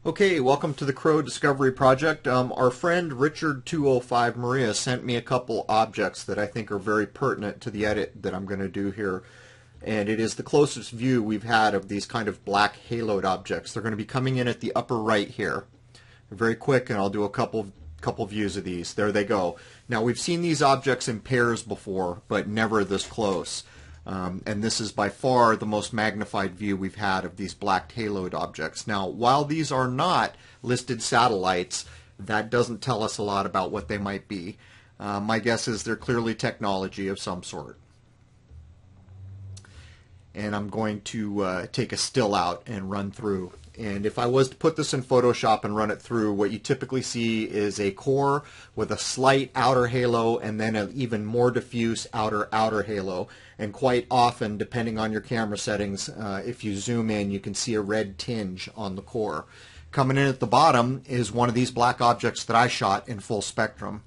Okay, welcome to the Crow Discovery Project. Our friend Richard 205 Maria sent me a couple objects that I think are very pertinent to the edit that I'm going to do here. And it is the closest view we've had of these kind of black haloed objects. They're going to be coming in at the upper right here. They're very quick, and I'll do a couple views of these. There they go. Now, we've seen these objects in pairs before, but never this close. And this is by far the most magnified view we've had of these black haloed objects. Now, while these are not listed satellites, that doesn't tell us a lot about what they might be. My guess is they're clearly technology of some sort. And I'm going to take a still out and run through. And if I was to put this in Photoshop and run it through, what you typically see is a core with a slight outer halo and then an even more diffuse outer halo. And quite often, depending on your camera settings, if you zoom in, you can see a red tinge on the core. Coming in at the bottom is one of these black objects that I shot in full spectrum.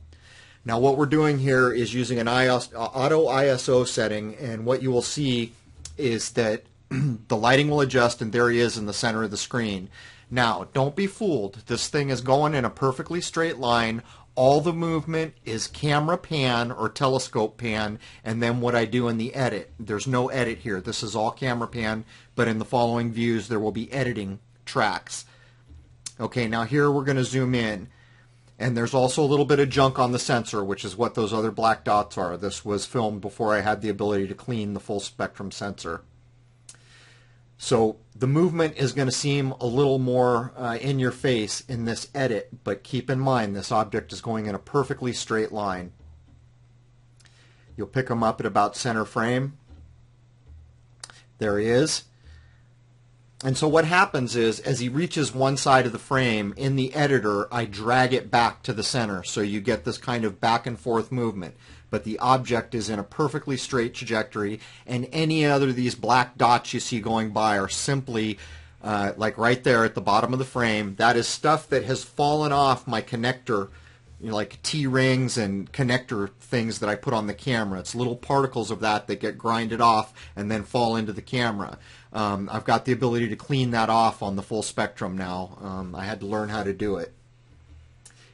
Now, what we're doing here is using an auto ISO setting, and what you will see is that the lighting will adjust, and there he is in the center of the screen. Now, don't be fooled. This thing is going in a perfectly straight line. All the movement is camera pan or telescope pan, and then what I do in the edit. There's no edit here. This is all camera pan, but in the following views there will be editing tracks. Okay, now here we're going to zoom in. And there's also a little bit of junk on the sensor, which is what those other black dots are. This was filmed before I had the ability to clean the full spectrum sensor. So the movement is going to seem a little more in your face in this edit, but keep in mind this object is going in a perfectly straight line. You'll pick him up at about center frame. There he is. And so what happens is, as he reaches one side of the frame, in the editor, I drag it back to the center, so you get this kind of back and forth movement. But the object is in a perfectly straight trajectory, and any other of these black dots you see going by are simply, like right there at the bottom of the frame, that is stuff that has fallen off my connector, like T-rings and connector things that I put on the camera. It's little particles of that get grinded off and then fall into the camera. I've got the ability to clean that off on the full spectrum now. I had to learn how to do it.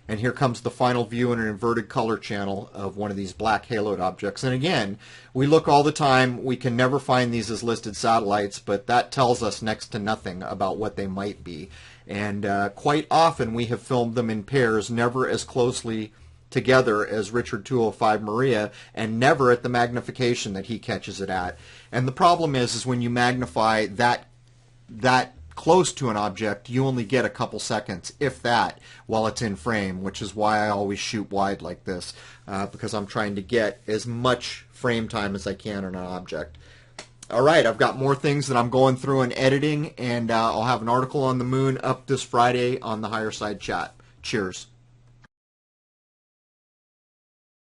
And here comes the final view in an inverted color channel of one of these black haloed objects. And again, we look all the time. We can never find these as listed satellites, but that tells us next to nothing about what they might be. And quite often we have filmed them in pairs, never as closely together as Richard 205 Maria, and never at the magnification that he catches it at. And the problem is when you magnify that close to an object, you only get a couple seconds, if that, while it's in frame, which is why I always shoot wide like this, because I'm trying to get as much frame time as I can on an object. Alright, I've got more things that I'm going through and editing, and I'll have an article on the moon up this Friday on the Higher Side Chat. Cheers.